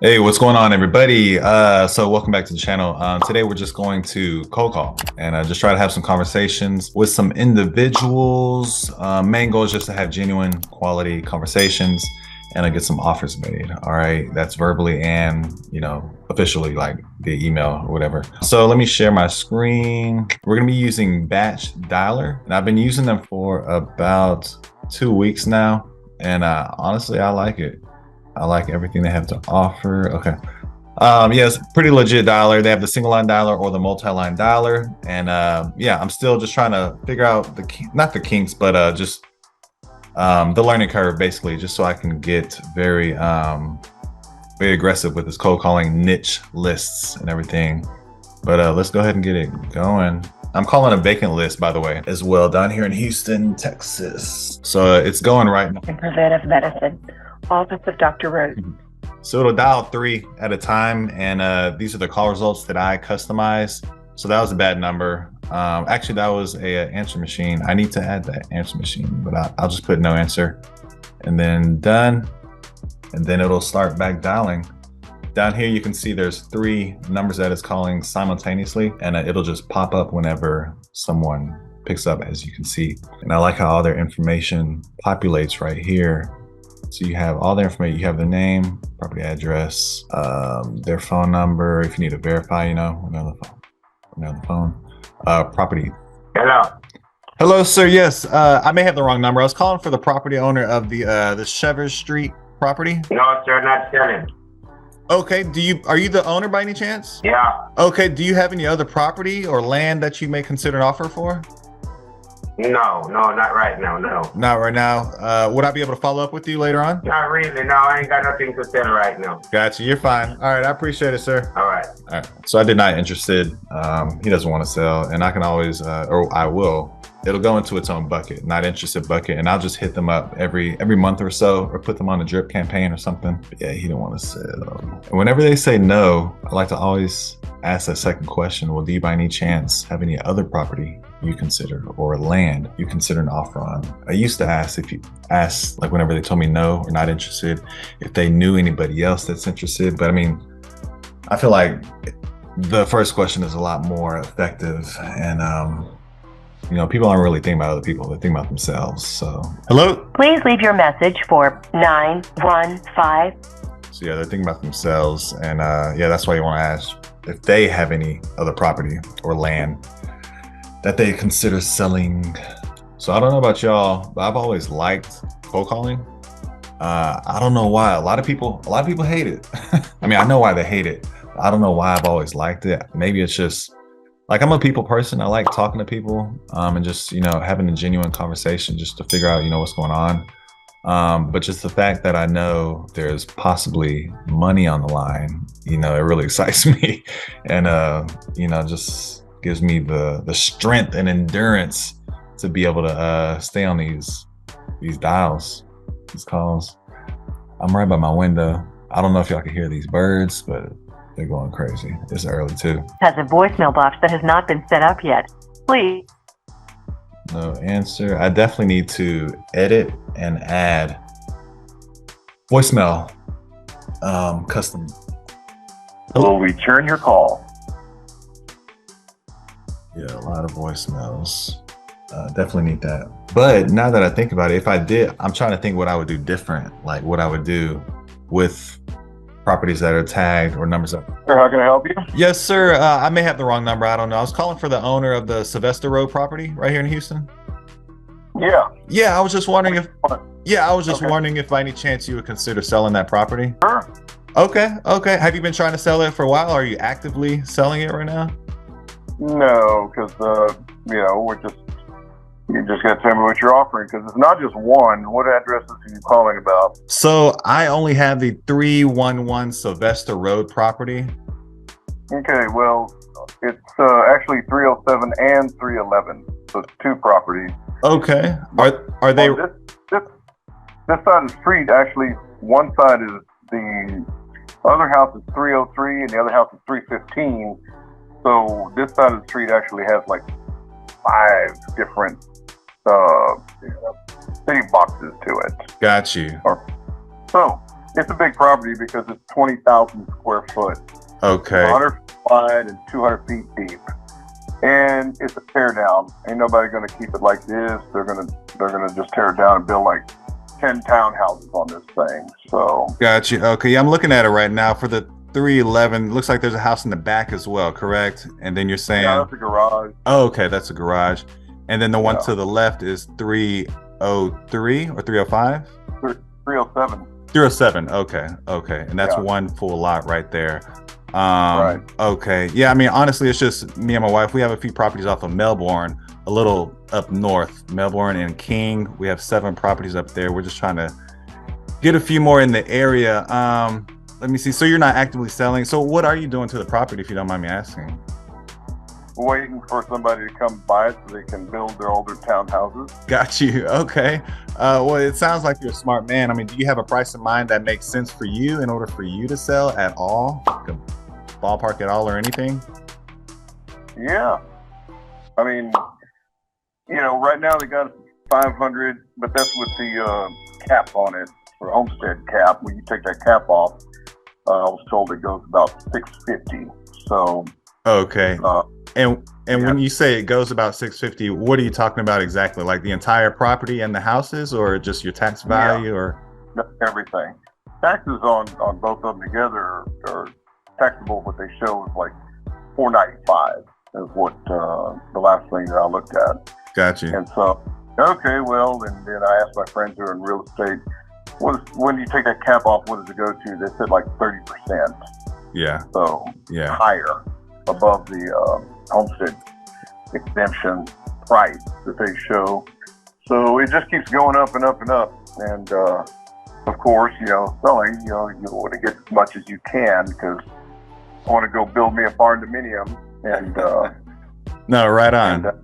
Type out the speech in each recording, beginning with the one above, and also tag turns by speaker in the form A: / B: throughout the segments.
A: Hey, what's going on, everybody? So welcome back to the channel. Today we're just going to cold call and just try to have some conversations with some individuals. Main goal is just to have genuine quality conversations and get some offers made. All right, that's verbally and officially, like via email or whatever. So let me share my screen. We're gonna be using Batch Dialer, and I've been using them for about 2 weeks now, and honestly, I like it. I like everything they have to offer. Okay. Yes, pretty legit dialer. They have the single line dialer or the multi-line dialer. And yeah, I'm still just trying to figure out not the kinks, but just the learning curve, basically, just so I can get very aggressive with this cold calling niche lists and everything. But let's go ahead and get it going. I'm calling a vacant list, by the way, as well, down here in Houston, Texas. So it's going right now.
B: In preventive medicine. Office of Dr. Rose.
A: So it'll dial 3 at a time, and these are the call results that I customized. So that was a bad number. Actually, that was a answer machine. I need to add that answer machine, but I'll just put no answer, and then done, and then it'll start back dialing. Down here, you can see there's 3 numbers that it's calling simultaneously, and it'll just pop up whenever someone picks up, as you can see. And I like how all their information populates right here. So you have all the information. You have the name, property address, their phone number. If you need to verify, when they're on the phone. Property.
C: Hello.
A: Hello, sir. Yes, I may have the wrong number. I was calling for the property owner of the Chevers Street property.
C: No, sir, not selling.
A: Okay. Are you the owner by any chance?
C: Yeah.
A: Okay. Do you have any other property or land that you may consider an offer for?
C: No, not right now, no.
A: Not right now. Would I be able to follow up with you later on?
C: Not really, no, I ain't got nothing to sell right now.
A: Gotcha. You're fine. All right. I appreciate it, sir.
C: All right.
A: All right. So I did not interested. He doesn't want to sell, and I can always, or I will. It'll go into its own bucket, not interested bucket, and I'll just hit them up every month or so, or put them on a drip campaign or something. But yeah, he don't want to sell. And whenever they say no, I like to always ask that second question. Well, do you by any chance have any other property you consider or land you consider an offer on? I used to ask like whenever they told me no or not interested, if they knew anybody else that's interested. But I mean, I feel like the first question is a lot more effective, and people aren't really thinking about other people, they're thinking about themselves. So hello,
B: Please leave your message for 915.
A: so yeah, they're thinking about themselves, and yeah, that's why you want to ask if they have any other property or land that they consider selling. So I don't know about y'all, but I've always liked cold calling. I don't know why. A lot of people hate it. I mean, I know why they hate it. I don't know why I've always liked it. Maybe it's just like I'm a people person. I like talking to people, and just having a genuine conversation just to figure out what's going on. But just the fact that I know there's possibly money on the line, it really excites me, and just gives me the strength and endurance to be able to stay on these dials, these calls. I'm right by my window. I don't know if y'all can hear these birds, but they're going crazy. It's early too.
B: Has a voicemail box that has not been set up yet. Please.
A: No answer. I definitely need to edit and add voicemail custom.
D: We'll return your call.
A: Yeah, a lot of voicemails. Definitely need that. But now that I think about it, if I did, I'm trying to think what I would do different, like what I would do with properties that are tagged or numbers up.
D: Sir, how can I help you?
A: Yes, sir. I may have the wrong number. I don't know. I was calling for the owner of the Sylvester Road property right here in Houston.
D: Yeah.
A: Yeah, I was just wondering if. Yeah, I was just
D: Okay.
A: wondering if by any chance you would consider selling that property.
D: Sure.
A: Okay. Have you been trying to sell it for a while? Are you actively selling it right now?
D: No, because you just got to tell me what you're offering, because it's not just one. What addresses are you calling about?
A: So I only have the 311 Sylvester Road property.
D: Okay, well, it's actually 307 and 311, so it's 2 properties.
A: Okay. Are they?
D: Well, this side of the street, actually, one side is the other house is 303 and the other house is 315. So this side of the street actually has like 5 different city boxes to it.
A: Got you.
D: So It's a big property because it's 20,000 square foot,
A: Okay.
D: 100 feet wide and 200 feet deep. And it's a tear down. Ain't nobody going to keep it like this. They're gonna just tear it down and build like 10 townhouses on this thing. So
A: Got you. Okay. Yeah, I'm looking at it right now for the 311. Looks like there's a house in the back as well, correct? And then you're saying,
D: yeah, that's a garage.
A: oh, okay, that's a garage. And then the one
D: Yeah.
A: to the left is 303 or 305?
D: 307.
A: 307. Okay. Okay. And that's
D: Yeah.
A: one full lot right there.
D: Right.
A: Okay. Yeah. I mean, honestly, it's just me and my wife. We have a few properties off of Melbourne, a little up north, Melbourne and King. We have 7 properties up there. We're just trying to get a few more in the area. Let me see. So you're not actively selling. So what are you doing to the property, if you don't mind me asking?
D: Waiting for somebody to come buy it so they can build their older townhouses.
A: Got you. Okay. Well, it sounds like you're a smart man. I mean, do you have a price in mind that makes sense for you in order for you to sell at all? Like a ballpark at all or anything?
D: Yeah. I mean, right now they got 500, but that's with the cap on it, or homestead cap. When you take that cap off, I was told it goes about 650. So
A: Okay. And
D: yeah.
A: when you say it goes about 650, what are you talking about exactly? Like the entire property and the houses, or just your tax value, or
D: everything. Taxes on both of them together are taxable. What they show is like $495 is what the last thing that I looked at.
A: got you?
D: And so, okay, well, and then I asked my friends who are in real estate, when you take that cap off, what does it go to? They said like 30%.
A: Yeah.
D: So
A: Yeah.
D: higher above the homestead exemption price that they show. So it just keeps going up and up and up. And of course, selling, you want to get as much as you can because I want to go build me a barn dominium and
A: No, right on.
D: and,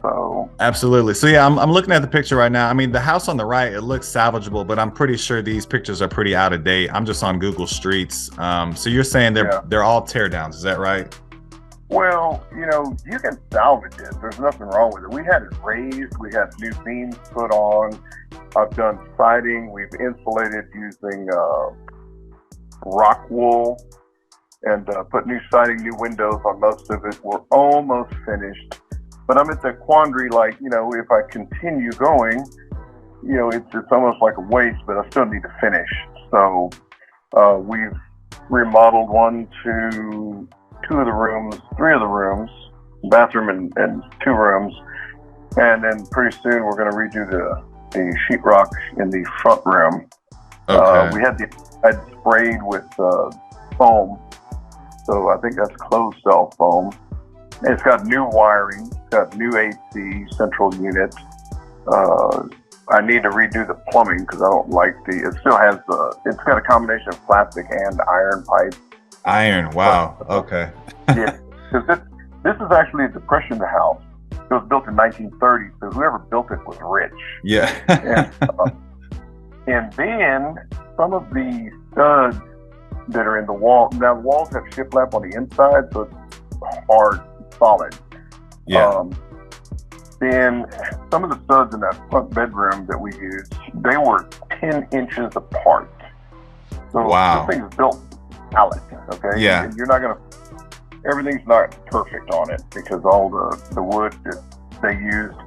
D: so
A: Absolutely. So yeah, I'm looking at the picture right now. I mean, the house on the right, it looks salvageable, but I'm pretty sure these pictures are pretty out of date. I'm just on Google Streets. So you're saying they're all tear downs, is that right?
D: well, you can salvage it. There's nothing wrong with it. We had it raised. We had new beams put on. I've done siding. We've insulated using rock wool and put new siding, new windows on most of it. We're almost finished. But I'm at the quandary, like, if I continue going, it's almost like a waste, but I still need to finish. So we've remodeled 3 of the rooms, bathroom and 2 rooms. And then pretty soon we're going to redo the sheetrock in the front room.
A: Okay.
D: I'd sprayed with foam. So I think that's closed cell foam. It's got new wiring, it's got new AC, central unit. I need to redo the plumbing because I don't like it still has it's got a combination of plastic and iron pipe.
A: Iron. Wow. Okay.
D: Yeah, because this is actually a Depression house. It was built in 1930, so whoever built it was rich.
A: Yeah.
D: And then some of the studs that are in the wall, now the walls have shiplap on the inside, so it's hard, solid.
A: Yeah.
D: Then some of the studs in that front bedroom that we used, they were 10 inches apart. So
A: Wow.
D: this thing's built pallet, okay?
A: Yeah.
D: And everything's not perfect on it because all the wood that they used,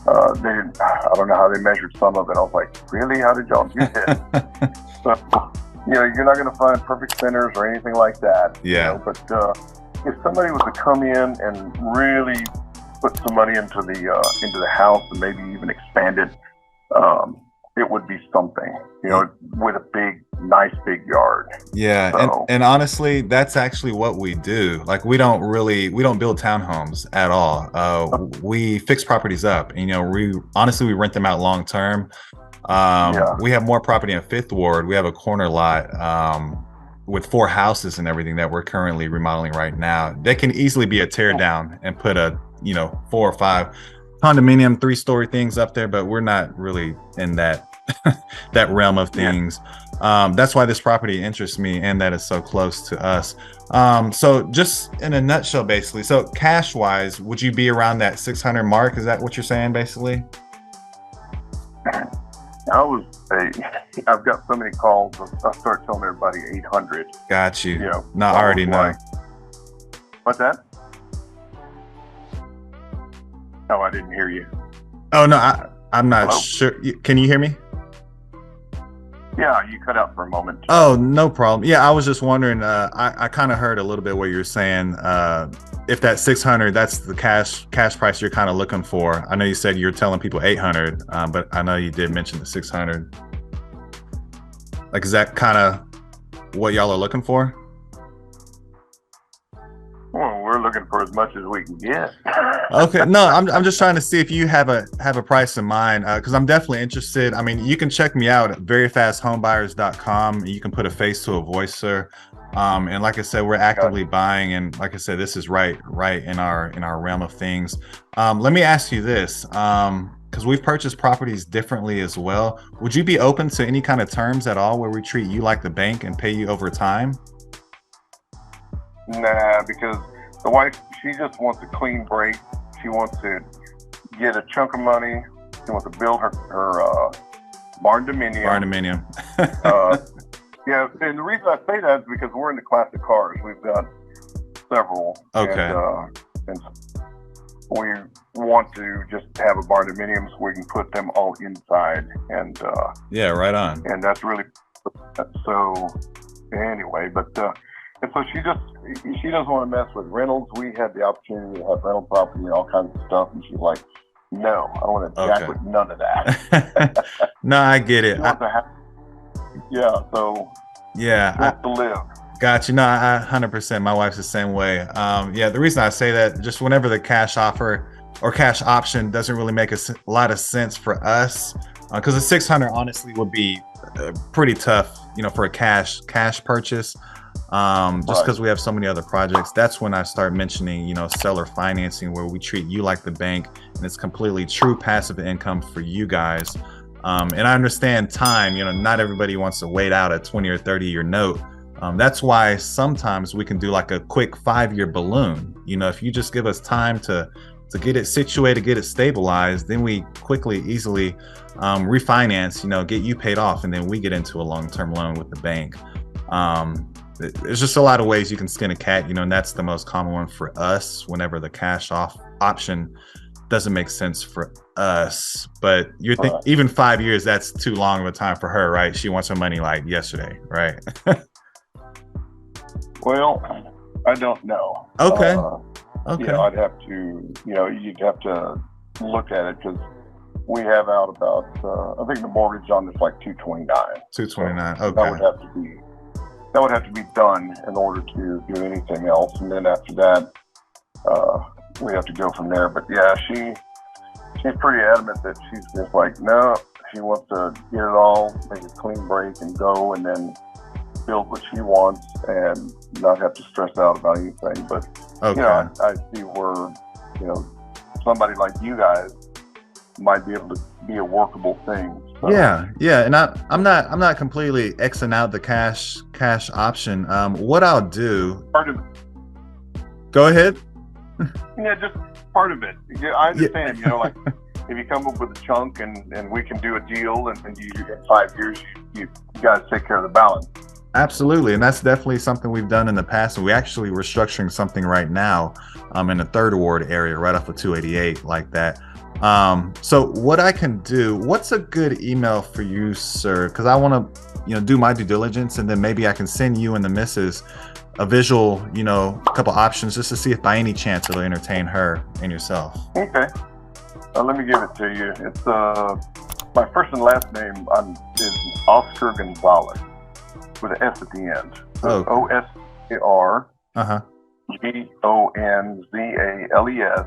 D: I don't know how they measured some of it. I was like, really? How did y'all do this? So, you're not going to find perfect centers or anything like that.
A: Yeah.
D: But if somebody was to come in and really put some money into the house and maybe even expand it, it would be something, with a nice big yard.
A: Yeah.
D: So,
A: And honestly, that's actually what we do. Like we don't build townhomes at all. We fix properties up. We rent them out long term. We have more property in Fifth Ward. We have a corner lot with 4 houses and everything that we're currently remodeling right now. They can easily be a tear down and put a 4 or 5 condominium 3-story things up there, but we're not really in that that realm of things. That's why this property interests me and that it's so close to us. So just in a nutshell, basically, so cash wise, would you be around that 600 mark? Is that what you're saying basically?
D: I've got so many calls. I start telling everybody 800.
A: Got you.
D: You know,
A: No, I already know.
D: What's that? No, I didn't hear you.
A: Oh no, I'm not
D: Hello?
A: sure. Can you hear me?
D: Yeah, you cut out for a moment.
A: Oh, no problem. Yeah, I was just wondering. I kind of heard a little bit what you're saying. If that 600, that's the cash price you're kind of looking for. I know you said you're telling people 800, but I know you did mention the 600. Like, is that kind of what y'all are looking for?
D: Well, we're looking for as much as we can get.
A: Okay, no, I'm just trying to see if you have a price in mind, because I'm definitely interested. I mean, you can check me out at veryfasthomebuyers.com. You can put a face to a voice, sir. And like I said, we're actively buying, and like I said, this is right in our realm of things. Let me ask you this, because we've purchased properties differently as well. Would you be open to any kind of terms at all where we treat you like the bank and pay you over time?
D: Nah, because the wife, she just wants a clean break. She wants to get a chunk of money. She wants to build her barn dominium. Yeah, and the reason I say that is because we're in the classic cars. We've got several.
A: Okay.
D: And we want to just have a barn dominium so we can put them all inside. And
A: yeah, right on.
D: And that's really so. Anyway, but and so she doesn't want to mess with rentals. We had the opportunity to have rental property and all kinds of stuff, and she's like, "No, I don't want to jack with none of that."
A: No, I get it.
D: Yeah, so
A: yeah,
D: I have to live.
A: Got you. No, I 100%. My wife's the same way. Yeah, the reason I say that, just whenever the cash offer or cash option doesn't really make a lot of sense for us, because the 600 honestly would be pretty tough, for a cash purchase. Just because we have so many other projects. That's when I start mentioning, seller financing, where we treat you like the bank, and it's completely true passive income for you guys. And I understand time, not everybody wants to wait out a 20 or 30-year note. That's why sometimes we can do like a quick 5-year balloon. If you just give us time to get it situated, get it stabilized, then we easily refinance, get you paid off, and then we get into a long-term loan with the bank. There's just a lot of ways you can skin a cat, and that's the most common one for us whenever the cash off option doesn't make sense for us. But you're even 5 years, that's too long of a time for her, right? She wants her money like yesterday, right?
D: Well, I don't know.
A: Okay. Okay.
D: I'd have to, you'd have to look at it, because we have out about, I think the mortgage on it's like 229.
A: 229.
D: So
A: okay.
D: That would have to be done in order to do anything else, and then after that, we have to go from there. But yeah, she's pretty adamant that she's just like, no, she wants to get it all, make a clean break, and go, and then build what she wants, and not have to stress out about anything. But I see where somebody like you guys might be able to be a workable thing. So.
A: Yeah, and I'm not completely Xing out the cash option. What I'll do.
D: Part of it.
A: Go ahead.
D: Yeah, just part of it. Yeah, I understand. Like if you come up with a chunk and we can do a deal, and you in 5 years you guys take care of the balance.
A: Absolutely, and that's definitely something we've done in the past, and we actually were structuring something right now in the 3rd Ward area, right off of 288, like that. So what I can do, what's a good email for you, sir? Because I want to, do my due diligence, and then maybe I can send you and the missus a visual, a couple options, just to see if by any chance it'll entertain her and yourself.
D: Okay. Let me give it to you. It's my first and last name is Oscar Gonzalez with an S at the end. So OSCAR GONZALES.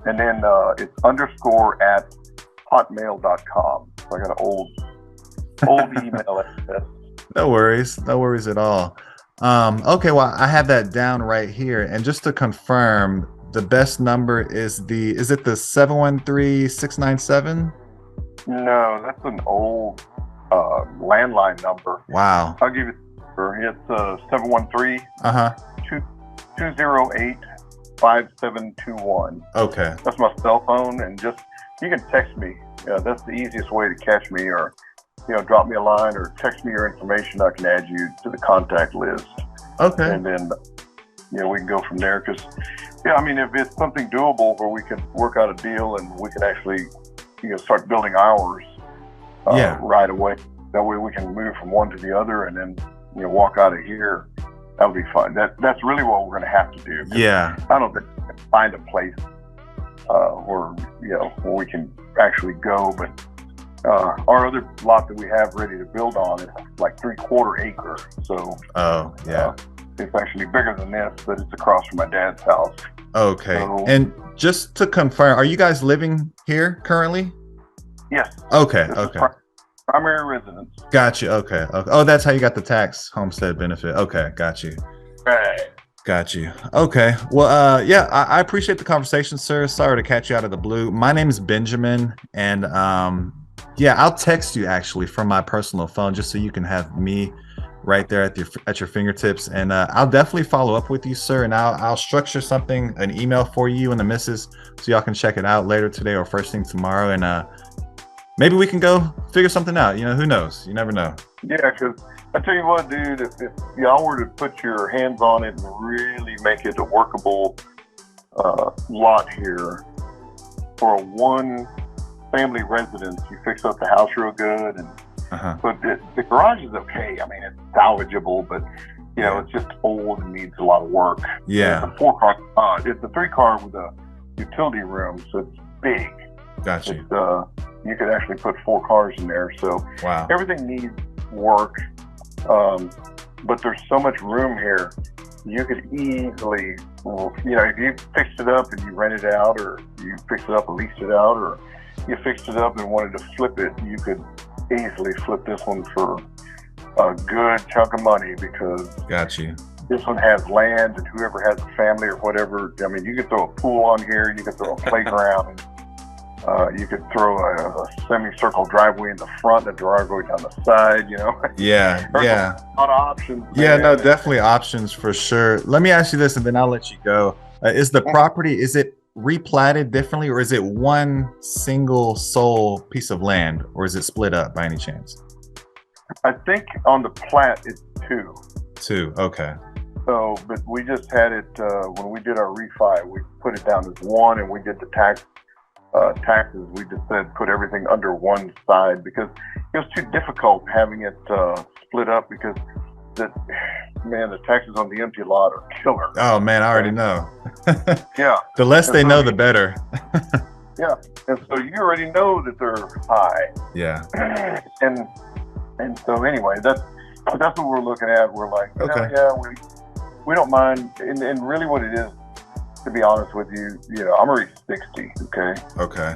D: And then it's _ @hotmail.com. So I got an old email address.
A: No worries at all. Okay, well, I have that down right here. And just to confirm, the best number is it the 713-697?
D: No, that's an old landline number.
A: Wow.
D: I'll give it. It's 713-208-5721.
A: Okay.
D: That's my cell phone, and you can text me that's the easiest way to catch me, or drop me a line or text me your information. I can add you to the contact list,
A: Okay.
D: and then we can go from there. Because I mean, if it's something doable where we can work out a deal and we can actually start building ours right away, that way we can move from one to the other and then walk out of here. That would be fun. That's really what we're going to have to do.
A: Yeah.
D: I don't think we can find a place where we can actually go, but our other lot that we have ready to build on is like 3/4 acre. So it's actually bigger than this, but it's across from my dad's house.
A: Okay.
D: So,
A: and just to confirm, are you guys living here currently?
D: Yes.
A: Okay.
D: This
A: Okay.
D: is primary residence.
A: Got you. Okay. Okay. Oh, that's how you got the tax homestead benefit. Okay. Got you.
D: Right.
A: Got you. Okay. Well, yeah, I appreciate the conversation, sir. Sorry to catch you out of the blue. My name is Benjamin, and yeah, I'll text you actually from my personal phone just so you can have me right there at your fingertips. And I'll definitely follow up with you, sir. And I'll structure something, an email for you and the missus, so y'all can check it out later today or first thing tomorrow. And maybe we can go figure something out. Who knows? You never know.
D: Yeah, because I tell you what, dude, if y'all were to put your hands on it and really make it a workable lot here for a one family residence, you fix up the house real good, and but the garage is okay. I mean, it's salvageable, but it's just old and needs a lot of work.
A: Yeah.
D: It's a 4-car. It's a 3-car with a utility room, so it's big.
A: Gotcha.
D: You could actually put 4 cars in there. So
A: wow.
D: Everything needs work, but there's so much room here. You could easily, if you fixed it up and you rented it out, or you fixed it up and leased it out, or you fixed it up and wanted to flip it, you could easily flip this one for a good chunk of money, because
A: got you.
D: This one has land, and whoever has a family or whatever, I mean, you could throw a pool on here, you could throw a playground, you could throw a semicircle driveway in the front and a driveway down the side,
A: Yeah, yeah.
D: A lot of options.
A: Yeah,
D: man.
A: no, definitely options for sure. Let me ask you this, and then I'll let you go. Is the property, is it replatted differently, or is it one single sole piece of land, or is it split up by any chance?
D: I think on the plat it's 2.
A: 2, okay.
D: So, but we just had it when we did our refi, we put it down as 1, and we did the taxes. We just said put everything under one side, because it was too difficult having it split up, because the taxes on the empty lot are killer.
A: Oh man, I already know.
D: Yeah.
A: The less they know, the better.
D: Yeah, and so you already know that they're high.
A: Yeah.
D: And so anyway, that's what we're looking at. We're like,
A: okay.
D: We don't mind, and really what it is, to be honest with you, I'm already 60. Okay.
A: Okay.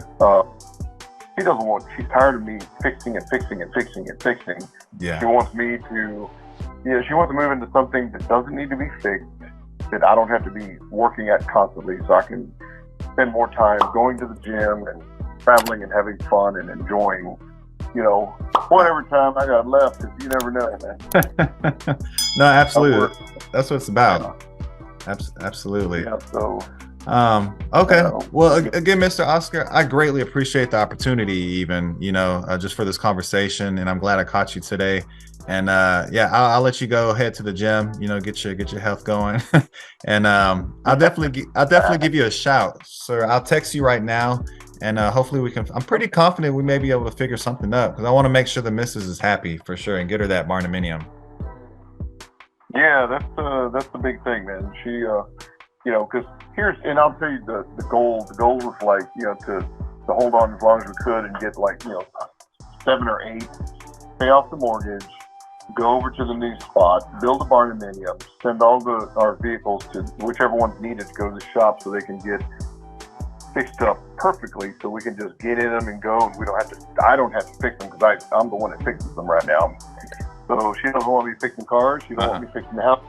D: She's tired of me fixing and fixing and fixing and fixing.
A: Yeah.
D: She wants me to, she wants to move into something that doesn't need to be fixed, that I don't have to be working at constantly, so I can spend more time going to the gym and traveling and having fun and enjoying, whatever time I got left, because you never know, man.
A: No, absolutely. That's what it's about. Absolutely.
D: Yeah, so
A: okay. Well, again, Mr. Oscar, I greatly appreciate the opportunity, even, just for this conversation, and I'm glad I caught you today. And yeah, I'll let you go head to the gym, get your health going. And I'll definitely give you a shout, sir. I'll text you right now, and hopefully we can. I'm pretty confident we may be able to figure something up, because I want to make sure the missus is happy for sure and get her that barnuminium.
D: Yeah, that's the big thing, man. She, because and I'll tell you the goal. The goal was like, to hold on as long as we could and get like, 7 or 8, pay off the mortgage, go over to the new spot, build a barnuminium, send all our vehicles to whichever one's needed to go to the shop, so they can get fixed up perfectly, so we can just get in them and go, and I don't have to fix them, because I'm the one that fixes them right now. So she doesn't want me fixing cars. She doesn't want me fixing the house.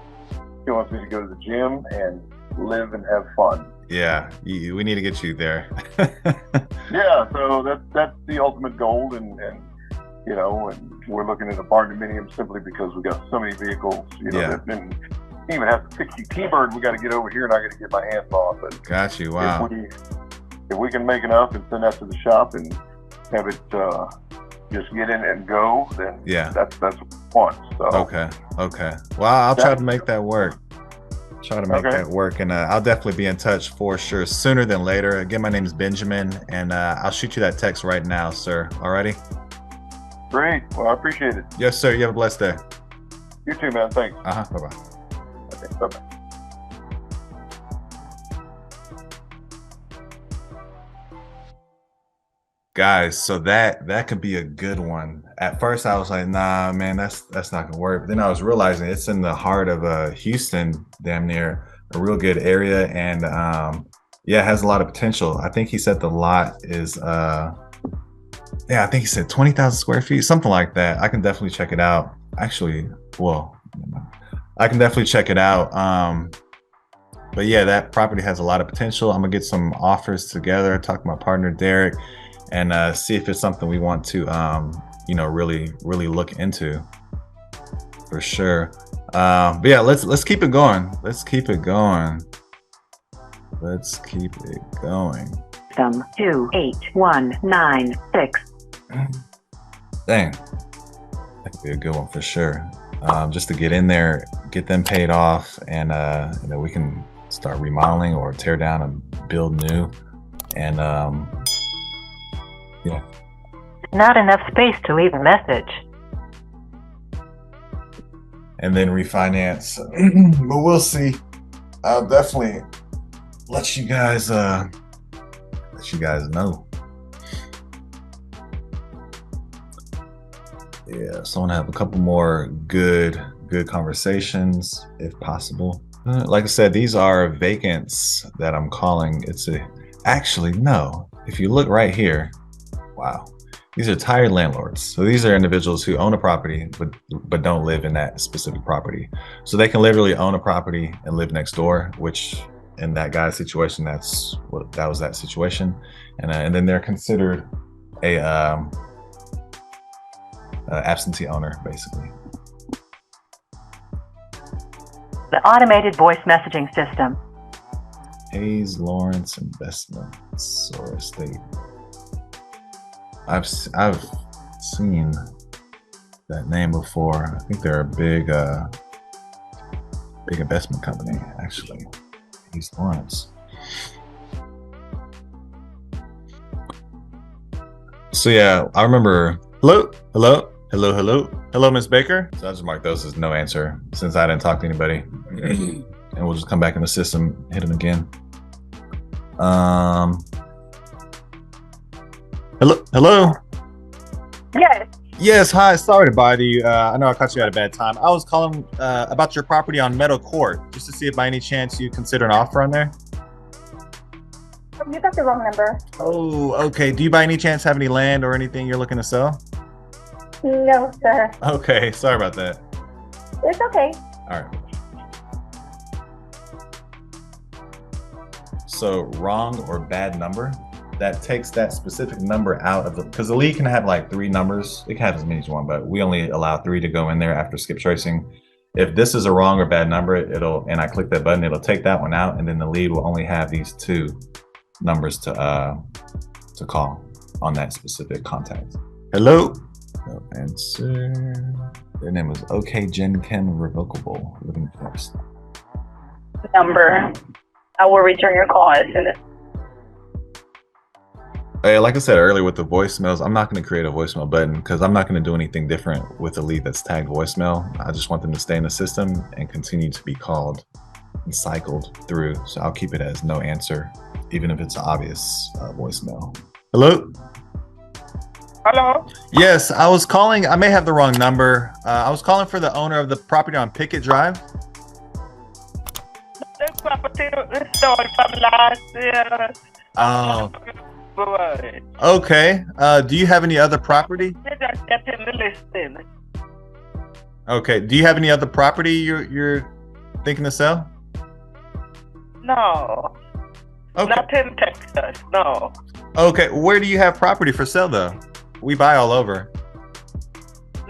D: She wants me to go to the gym and live and have fun.
A: Yeah, we need to get you there.
D: Yeah, so that's the ultimate goal, and and we're looking at a barnuminium simply because we got so many vehicles,
A: Yeah.
D: and even have a 60 T-Bird we got to get over here, and I got to get my hands on. But
A: got you. Wow.
D: If we can make enough and send that to the shop and have it just get in and go, then
A: Yeah.
D: that's what we want. So
A: Okay. Well, I'll try to make that work. And I'll definitely be in touch for sure sooner than later. Again, my name is Benjamin, and I'll shoot you that text right now, sir. Alrighty?
D: Great. Well, I appreciate it.
A: Yes, sir. You have a blessed day.
D: You too, man. Thanks.
A: Bye-bye.
D: Okay, bye-bye.
A: Guys, so that could be a good one. At first I was like, nah, man, that's not gonna work. But then I was realizing it's in the heart of Houston, damn near, a real good area, and yeah, it has a lot of potential. I think he said the lot is yeah, I think he said 20,000 square feet, something like that. I can definitely check it out. Actually, well, I can definitely check it out. But yeah, that property has a lot of potential. I'm gonna get some offers together, talk to my partner Derek, and see if it's something we want to you know, really look into for sure. But yeah, let's keep it going. Let's keep it going.
B: System 28196.
A: Dang, that could be a good one for sure. Just to get in there, get them paid off, and you know, we can start remodeling or tear down and build new. And yeah.
B: Not enough space to leave a message.
A: And then refinance. But we'll see. I'll definitely let you guys know. Yeah, so I want to have a couple more good conversations if possible. Like I said, these are vacants that I'm calling. Actually, no. If you look right here, wow. These are tired landlords. So these are individuals who own a property, but don't live in that specific property. So they can literally own a property and live next door, which in that guy's situation, that was that situation. And then they're considered a absentee owner, basically.
B: The automated voice messaging system.
A: Hayes Lawrence Investments or Estate. I've seen that name before. I think they're a big investment company, actually. Hayes Lawrence. So yeah, I remember. Hello, Miss Baker. So I just marked those as no answer since I didn't talk to anybody, and we'll just come back in the system, hit them again. Hello. Yes. Hi. Sorry to bother you. I know I caught you at a bad time. I was calling about your property on Meadow Court, just to see if by any chance you consider an offer on there.
E: You got the wrong number.
A: Oh, okay. Do you by any chance have any land or anything you're looking to sell?
E: No, sir.
A: Okay. Sorry about that.
E: It's okay.
A: All right. So wrong or bad number, that takes that specific number out of because the lead can have like 3 numbers. It can have as many as 1, but we only allow 3 to go in there after skip tracing. If this is a wrong or bad number, and I click that button, it'll take that one out, and then the lead will only have these 2 numbers to call on that specific contact. Hello. No answer. Their name was OK Genkin Revocable Living Trust.
E: Number. I will return your call as soon as.
A: Hey, like I said earlier with the voicemails, I'm not going to create a voicemail button because I'm not going to do anything different with a lead that's tagged voicemail. I just want them to stay in the system and continue to be called and cycled through. So I'll keep it as no answer, even if it's an obvious voicemail. Hello?
F: Hello?
A: Yes, I was calling. I may have the wrong number. I was calling for the owner of the property on Pickett Drive.
F: This property is sold from last year.
A: Oh. Okay. Do you have any other property?
F: They just get in the listing.
A: Okay. Do you have any other property you're thinking to sell?
F: No.
A: Okay.
F: Not in Texas, no.
A: Okay. Where do you have property for sale though? We buy all over.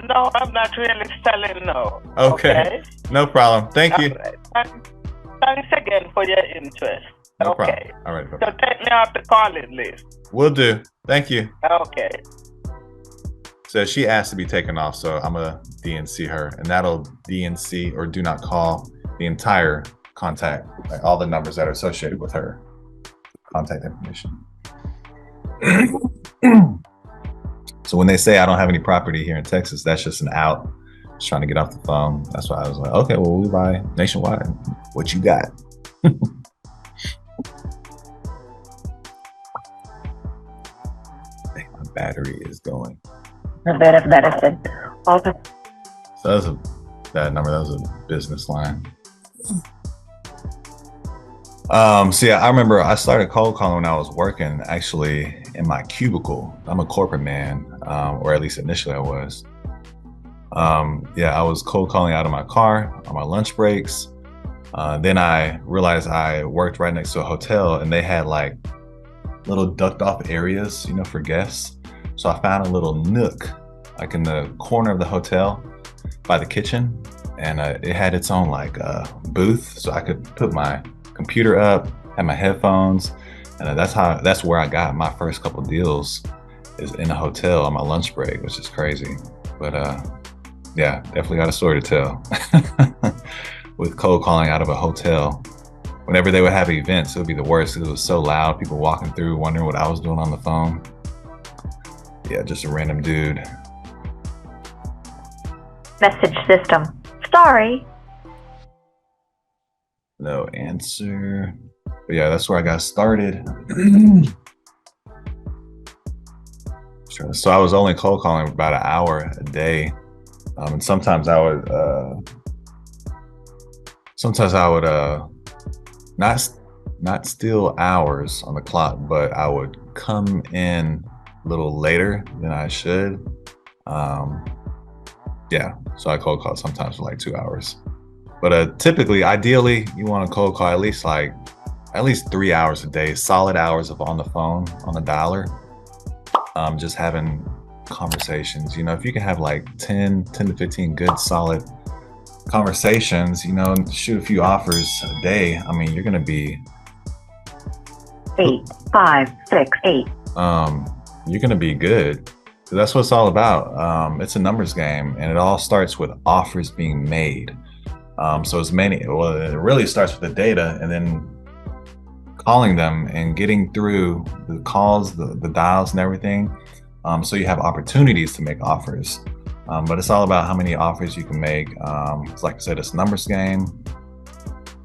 F: No, I'm not really selling, no.
A: Okay. No problem. Thank you.
F: Right. Thanks again for your interest.
A: No
F: Okay.
A: problem. All right.
F: So
A: Bye-bye.
F: take me off the calling list.
A: Will do. Thank you.
F: Okay.
A: So she asked to be taken off, so I'm gonna DNC her, and that'll DNC or do not call the entire contact, like all the numbers that are associated with her contact information. So when they say I don't have any property here in Texas, that's just an out. Just trying to get off the phone. That's why I was like, okay, well, we buy nationwide. What you got? Hey, my battery is going.
B: A bit of medicine. Also,
A: So that was a bad number. That was a business line. So yeah, I remember I started cold calling when I was working actually in my cubicle. I'm a corporate man, or at least initially I was. Yeah, I was cold calling out of my car on my lunch breaks. Then I realized I worked right next to a hotel and they had like little ducked off areas, you know, for guests. So I found a little nook like in the corner of the hotel by the kitchen, and it had its own like booth, so I could put my computer up, had my headphones, and that's where I got my first couple deals, is in a hotel on my lunch break, which is crazy. But yeah, definitely got a story to tell with cold calling out of a hotel. Whenever they would have events, it would be the worst. It was so loud, people walking through wondering what I was doing on the phone. Yeah, just a random dude.
B: message system. Sorry.
A: No answer. But yeah, that's where I got started. So I was only cold calling about an hour a day. And sometimes I would not steal hours on the clock, but I would come in a little later than I should. Yeah, so I cold call sometimes for like 2 hours. But typically, ideally, you want to cold call at least 3 hours a day, solid hours of on the phone, on the dialer, just having conversations. You know, if you can have like 10 to 15 good, solid conversations, you know, shoot a few offers a day, I mean, you're going to be
B: 8, 5, 6, 8.
A: You're going to be good. So that's what it's all about. It's a numbers game, and it all starts with offers being made. So it really starts with the data, and then calling them and getting through the calls, the dials and everything. So you have opportunities to make offers. But it's all about how many offers you can make. Like I said, it's a numbers game.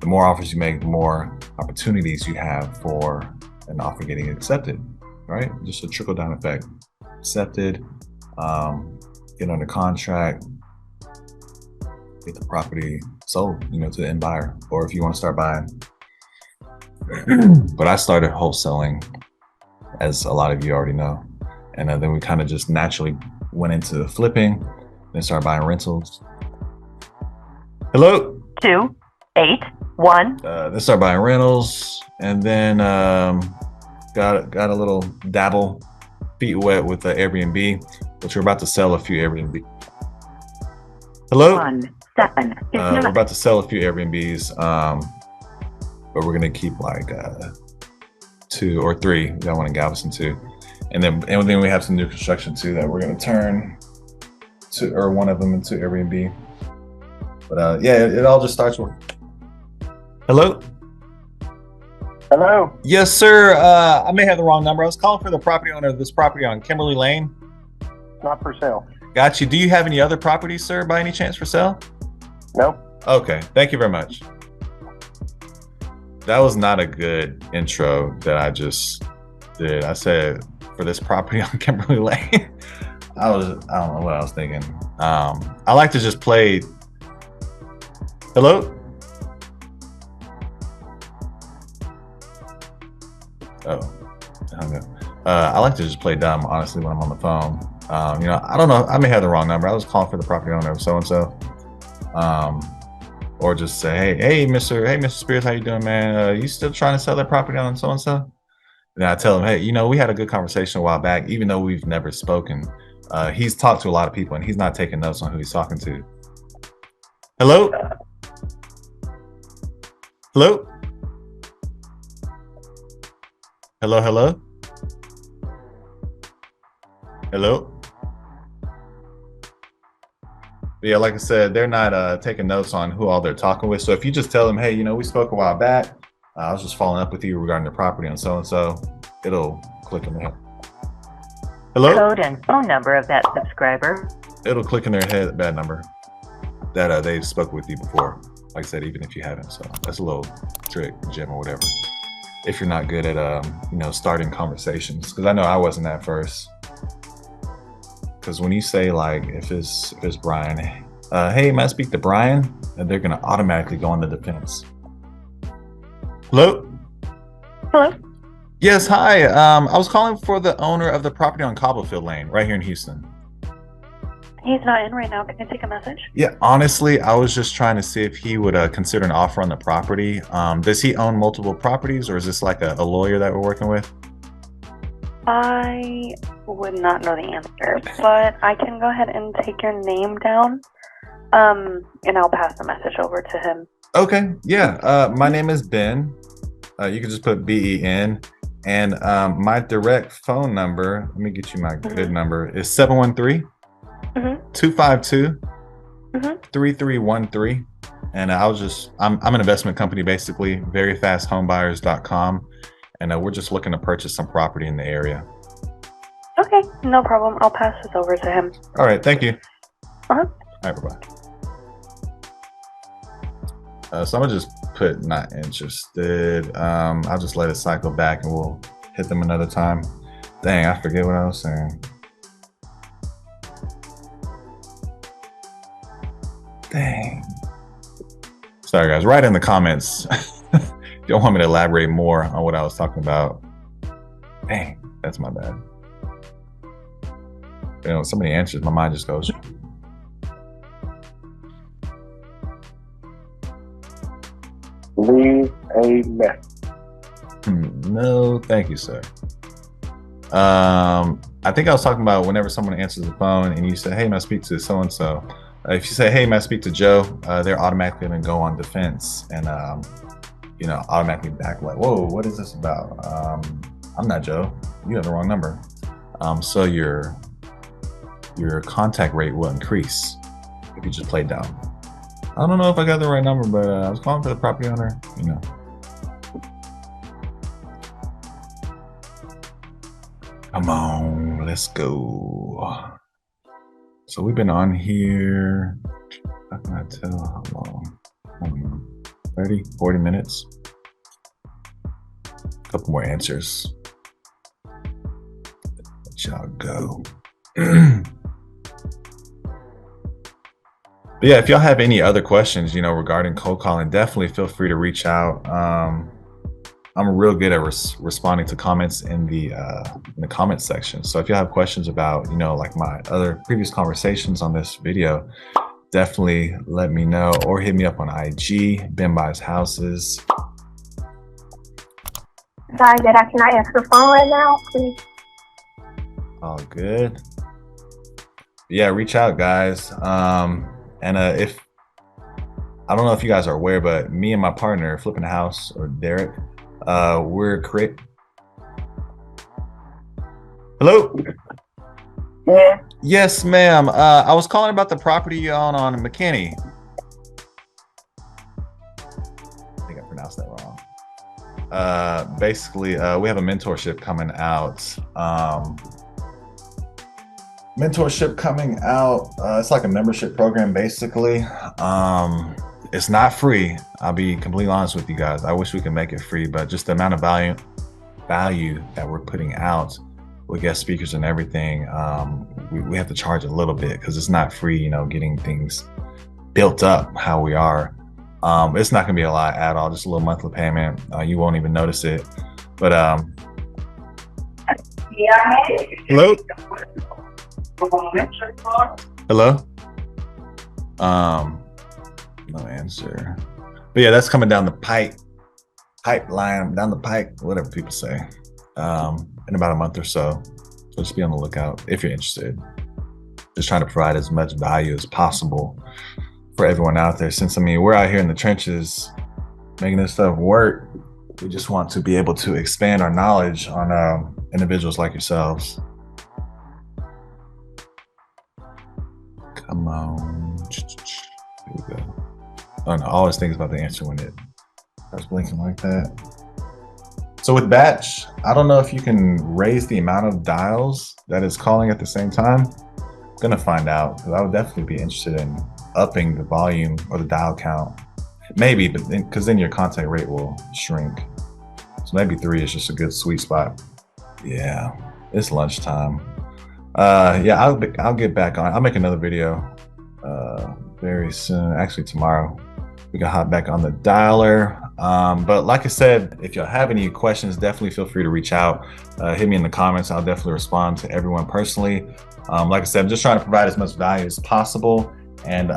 A: The more offers you make, the more opportunities you have for an offer getting accepted, right? Just a trickle down effect. Accepted, get under contract, get the property sold, you know, to the end buyer, or if you want to start buying. But I started wholesaling, as a lot of you already know, and then we kind of just naturally went into flipping, then started buying rentals. Hello.
B: 2, 8, 1.
A: Then started buying rentals, and then got a little dabble, feet wet with the Airbnb, which we're about to sell a few Airbnb. Hello.
B: 1, 7.
A: We're about to sell a few Airbnbs, but we're gonna keep like 2 or 3. We got one in Galveston too, and then we have some new construction too that we're gonna turn to, or one of them into Airbnb. But yeah, it all just starts with. Hello.
D: Hello.
A: Yes, sir. I may have the wrong number. I was calling for the property owner of this property on Kimberly Lane.
D: Not for sale.
A: Got you. Do you have any other properties, sir, by any chance for sale?
D: Nope.
A: Okay. Thank you very much. That was not a good intro that I just did. I said for this property on Kimberly Lane. I don't know what I was thinking. I like to just play. Hello? Oh, hung up. I like to just play dumb, honestly, when I'm on the phone. You know, I don't know. I may have the wrong number. I was calling for the property owner of so-and-so. Or just say, hey, Mr. Spears, how you doing, man? You still trying to sell that property on so-and-so? And then I tell him, hey, you know, we had a good conversation a while back, even though we've never spoken. He's talked to a lot of people, and he's not taking notes on who he's talking to. Hello? Hello? Hello, hello? Hello? Yeah, like I said, they're not taking notes on who all they're talking with. So if you just tell them, hey, we spoke a while back. I was just following up with you regarding the property and so, it'll click in there. Hello?
B: Code and phone number of that subscriber.
A: It'll click in their head, that number that they've spoke with you before. Like I said, even if you haven't. So that's a little trick, gem or whatever. If you're not good at, starting conversations. Because I know I wasn't at first. Because when you say like, if it's Brian, hey, may I speak to Brian? And they're gonna automatically go on the defense. Hello?
E: Hello?
A: Yes, hi. I was calling for the owner of the property on Cobblefield Lane, right here in Houston.
E: He's not in right now. Can I take a message?
A: Yeah, honestly, I was just trying to see if he would consider an offer on the property. Does he own multiple properties, or is this like a lawyer that we're working with?
E: I would not know the answer, but I can go ahead and take your name down, and I'll pass the message over to him.
A: Okay, yeah. My name is Ben. You can just put BEN. And my direct phone number, let me get you my good number, is 713-252-3313. And I'm an investment company, basically, veryfasthomebuyers.com. And we're just looking to purchase some property in the area.
E: Okay, no problem. I'll pass this over to him.
A: All right, thank you.
E: Uh-huh.
A: All right, bye-bye. So I'm gonna just put not interested. I'll just let it cycle back and we'll hit them another time. Dang, I forget what I was saying. Dang. Sorry guys, write in the comments if you want me to elaborate more on what I was talking about. Dang, that's my bad. So many answers, my mind just goes.
D: Leave a message.
A: No, thank you, sir. I think I was talking about whenever someone answers the phone and you say, hey, may I speak to so-and-so? If you say, hey, may I speak to Joe? They're automatically going to go on defense and, automatically back like, whoa, what is this about? I'm not Joe. You have the wrong number. So your contact rate will increase if you just play down. I don't know if I got the right number, but I was calling for the property owner, Come on, let's go. So we've been on here, how can I tell how long? 30, 40 minutes. A couple more answers. Let y'all go. But yeah, if y'all have any other questions, regarding cold calling, definitely feel free to reach out. I'm real good at responding to comments in the comments section. So if you have questions about, like my other previous conversations on this video, definitely let me know or hit me up on IG, Ben Buys Houses.
G: Sorry that I cannot answer the phone right now, please.
A: All good. Yeah, reach out, guys. And if I don't know if you guys are aware, but me and my partner, Flipping the House, or Derek, we're Hello?
G: Yeah.
A: Yes, ma'am. I was calling about the property you own on McKinney. I think I pronounced that wrong. Basically, we have a mentorship coming out. It's like a membership program, basically. It's not free. I'll be completely honest with you guys. I wish we could make it free, but just the amount of value that we're putting out with guest speakers and everything, we have to charge a little bit because it's not free, getting things built up how we are. It's not gonna be a lot at all, just a little monthly payment. You won't even notice it. But hello? Hello? No answer. But yeah, that's coming down the pipeline, down the pike, whatever people say, in about a month or so. So just be on the lookout if you're interested. Just trying to provide as much value as possible for everyone out there. Since, we're out here in the trenches making this stuff work. We just want to be able to expand our knowledge on individuals like yourselves. Come on. Here we go. Oh no, I always think about the answer when it starts blinking like that. So with batch, I don't know if you can raise the amount of dials that it's calling at the same time. I'm gonna find out, because I would definitely be interested in upping the volume or the dial count. Maybe, but because then your contact rate will shrink. So maybe 3 is just a good sweet spot. Yeah, it's lunchtime. Yeah, I'll get back on. I'll make another video very soon. Actually, tomorrow. We can hop back on the dialer. But like I said, if y'all have any questions, definitely feel free to reach out. Hit me in the comments. I'll definitely respond to everyone personally. Like I said, I'm just trying to provide as much value as possible and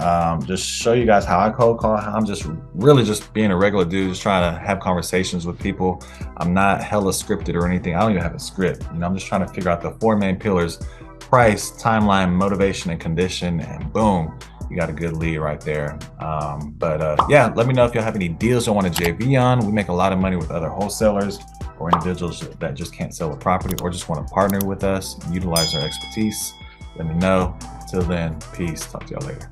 A: just show you guys how I cold call. I'm just really just being a regular dude, just trying to have conversations with people. I'm not hella scripted or anything. I don't even have a script. You know, I'm just trying to figure out the 4 main pillars: price, timeline, motivation, and condition, and boom, you got a good lead right there. Yeah, let me know if y'all have any deals you want to JV on. We make a lot of money with other wholesalers or individuals that just can't sell a property or just want to partner with us and utilize our expertise. Let me know. Till then, peace. Talk to y'all later.